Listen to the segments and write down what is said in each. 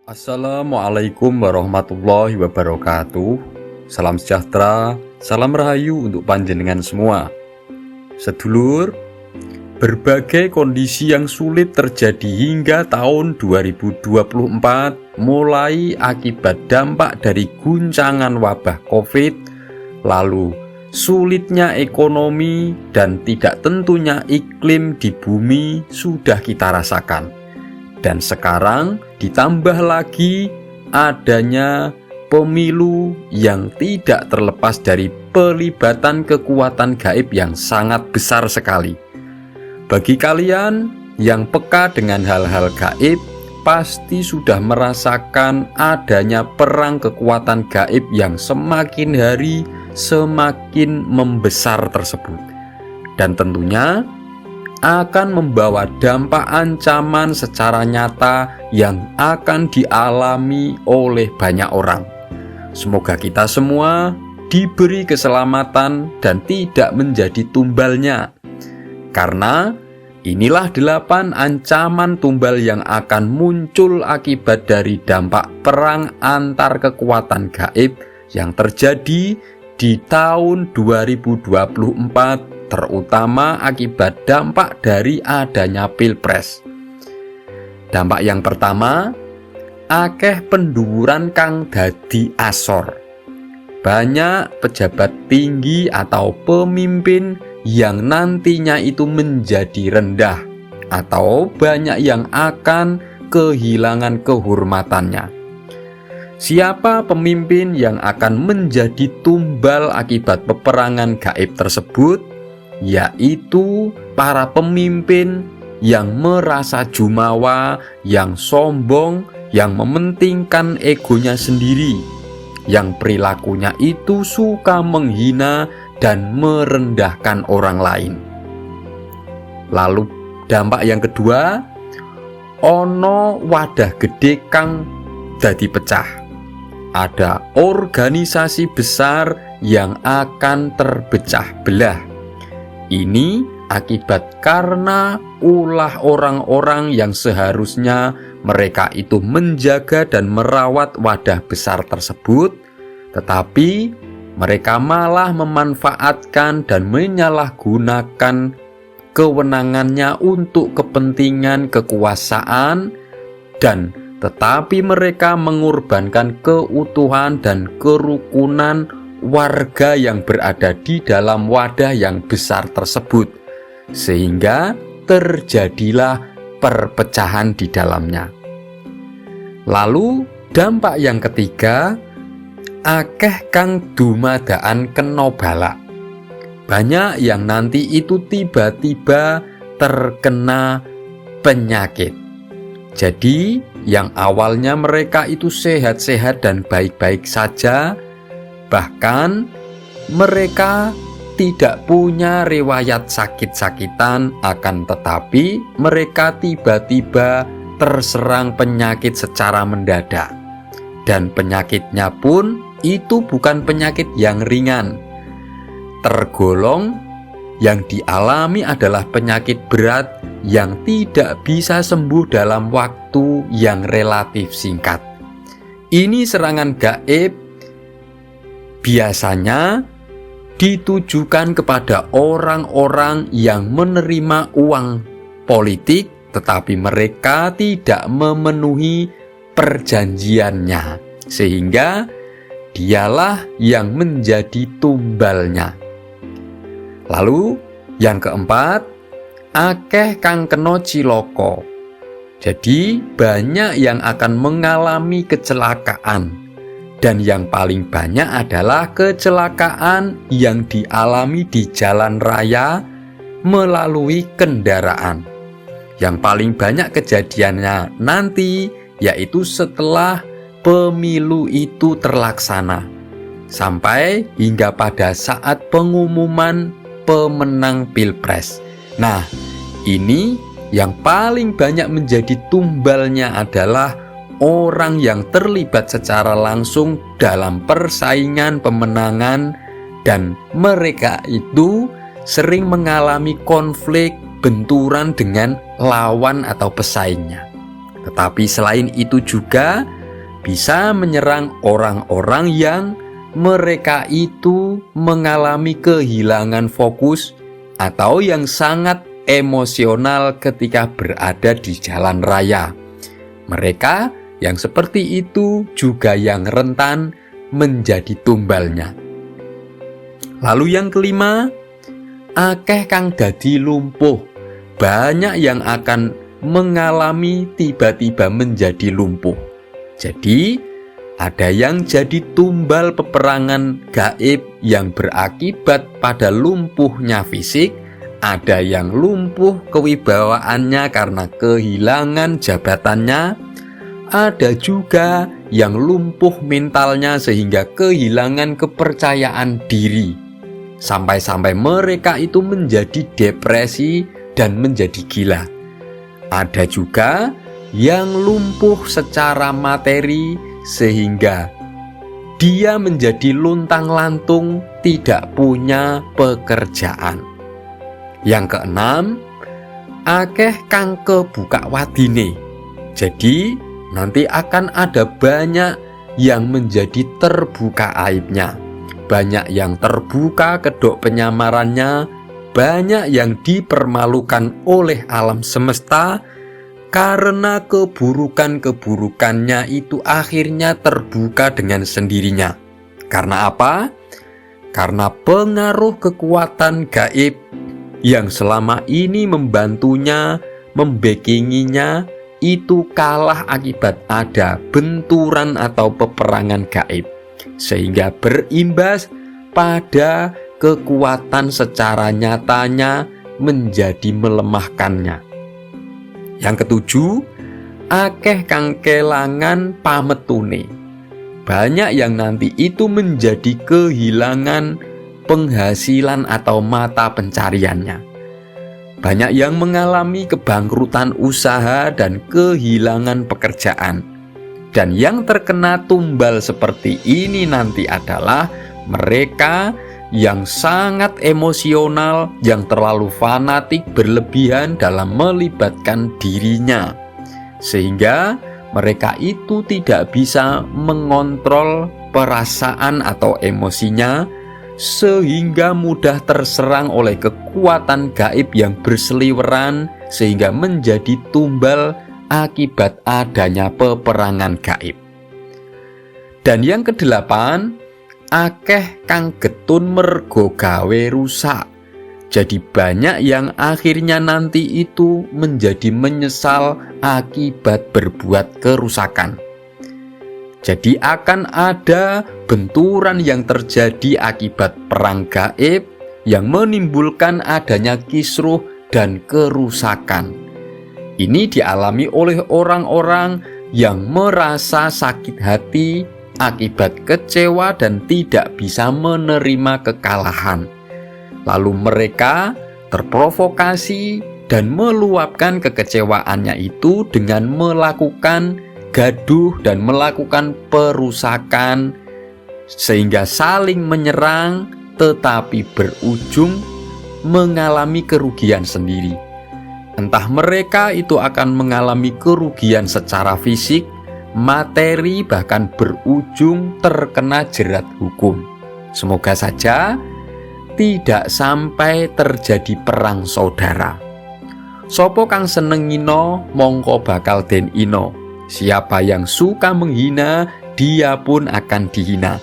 Assalamualaikum warahmatullahi wabarakatuh. Salam sejahtera, salam rahayu untuk panjenengan semua. Sedulur, berbagai kondisi yang sulit terjadi hingga tahun 2024 mulai akibat dampak dari guncangan wabah Covid, lalu sulitnya ekonomi dan tidak tentunya iklim di bumi sudah kita rasakan. Dan sekarang ditambah lagi adanya pemilu yang tidak terlepas dari pelibatan kekuatan gaib yang sangat besar sekali. Bagi kalian yang peka dengan hal-hal gaib, pasti sudah merasakan adanya perang kekuatan gaib yang semakin hari semakin membesar tersebut. Dan tentunya akan membawa dampak ancaman secara nyata yang akan dialami oleh banyak orang. Semoga kita semua diberi keselamatan dan tidak menjadi tumbalnya. Karena inilah 8 ancaman tumbal yang akan muncul akibat dari dampak perang antar kekuatan gaib yang terjadi di tahun 2024, terutama akibat dampak dari adanya pilpres. Dampak yang pertama, akeh penduwuran kang dadi asor. Banyak pejabat tinggi atau pemimpin yang nantinya itu menjadi rendah, atau banyak yang akan kehilangan kehormatannya. Siapa pemimpin yang akan menjadi tumbal akibat peperangan gaib tersebut? Yaitu para pemimpin yang merasa jumawa, yang sombong, yang mementingkan egonya sendiri, yang perilakunya itu suka menghina dan merendahkan orang lain. Lalu dampak yang kedua, ono wadah gede kang dadi pecah. Ada organisasi besar yang akan terpecah belah. Ini akibat karena ulah orang-orang yang seharusnya mereka itu menjaga dan merawat wadah besar tersebut, tetapi mereka malah memanfaatkan dan menyalahgunakan kewenangannya untuk kepentingan kekuasaan, dan tetapi mereka mengorbankan keutuhan dan kerukunan warga yang berada di dalam wadah yang besar tersebut, sehingga terjadilah perpecahan di dalamnya. Lalu dampak yang ketiga, akeh kang dumadaan kena balak. Banyak yang nanti itu tiba-tiba terkena penyakit. Jadi yang awalnya mereka itu sehat-sehat dan baik-baik saja, bahkan mereka tidak punya riwayat sakit-sakitan, akan tetapi mereka tiba-tiba terserang penyakit secara mendadak. Dan penyakitnya pun itu bukan penyakit yang ringan. Tergolong yang dialami adalah penyakit berat yang tidak bisa sembuh dalam waktu yang relatif singkat. Ini serangan gaib biasanya ditujukan kepada orang-orang yang menerima uang politik tetapi mereka tidak memenuhi perjanjiannya, sehingga dialah yang menjadi tumbalnya. Lalu yang keempat, akeh kang kena cilaka. Jadi banyak yang akan mengalami kecelakaan. Dan yang paling banyak adalah kecelakaan yang dialami di jalan raya melalui kendaraan. Yang paling banyak kejadiannya nanti yaitu setelah pemilu itu terlaksana, sampai hingga pada saat pengumuman pemenang pilpres. Nah, ini yang paling banyak menjadi tumbalnya adalah orang yang terlibat secara langsung dalam persaingan pemenangan, dan mereka itu sering mengalami konflik benturan dengan lawan atau pesaingnya. Tetapi selain itu juga bisa menyerang orang-orang yang mereka itu mengalami kehilangan fokus atau yang sangat emosional ketika berada di jalan raya. Mereka yang seperti itu juga yang rentan menjadi tumbalnya. Lalu yang kelima, akeh kang dadi lumpuh. Banyak yang akan mengalami tiba-tiba menjadi lumpuh. Jadi, ada yang jadi tumbal peperangan gaib yang berakibat pada lumpuhnya fisik, ada yang lumpuh kewibawaannya karena kehilangan jabatannya, ada juga yang lumpuh mentalnya sehingga kehilangan kepercayaan diri. Sampai-sampai mereka itu menjadi depresi dan menjadi gila. Ada juga yang lumpuh secara materi sehingga dia menjadi luntang-lantung, tidak punya pekerjaan. Yang keenam, akeh kang kebuka wadine. Jadi nanti akan ada banyak yang menjadi terbuka aibnya, banyak yang terbuka kedok penyamarannya, banyak yang dipermalukan oleh alam semesta karena keburukan-keburukannya itu akhirnya terbuka dengan sendirinya. Karena apa? Karena pengaruh kekuatan gaib yang selama ini membantunya, membackinginya, itu kalah akibat ada benturan atau peperangan gaib, sehingga berimbas pada kekuatan secara nyatanya menjadi melemahkannya. Yang ketujuh, akeh kang kelangan pametune. Banyak yang nanti itu menjadi kehilangan penghasilan atau mata pencariannya. Banyak yang mengalami kebangkrutan usaha dan kehilangan pekerjaan. Dan yang terkena tumbal seperti ini nanti adalah mereka yang sangat emosional, yang terlalu fanatik berlebihan dalam melibatkan dirinya, sehingga mereka itu tidak bisa mengontrol perasaan atau emosinya, sehingga mudah terserang oleh kekuatan gaib yang berseliweran, sehingga menjadi tumbal akibat adanya peperangan gaib. Dan yang kedelapan, akeh kang getun mergo gawe rusak. Jadi banyak yang akhirnya nanti itu menjadi menyesal akibat berbuat kerusakan. Jadi akan ada benturan yang terjadi akibat perang gaib yang menimbulkan adanya kisruh dan kerusakan. Ini dialami oleh orang-orang yang merasa sakit hati akibat kecewa dan tidak bisa menerima kekalahan. Lalu mereka terprovokasi dan meluapkan kekecewaannya itu dengan melakukan gaduh dan melakukan perusakan, sehingga saling menyerang tetapi berujung mengalami kerugian sendiri. Entah mereka itu akan mengalami kerugian secara fisik, materi, bahkan berujung terkena jerat hukum. Semoga saja tidak sampai terjadi perang saudara. Sopo kang seneng ngino mongko bakal den ino. Siapa yang suka menghina, dia pun akan dihina.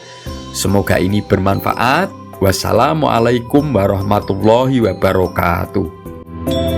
Semoga ini bermanfaat. Wassalamualaikum warahmatullahi wabarakatuh.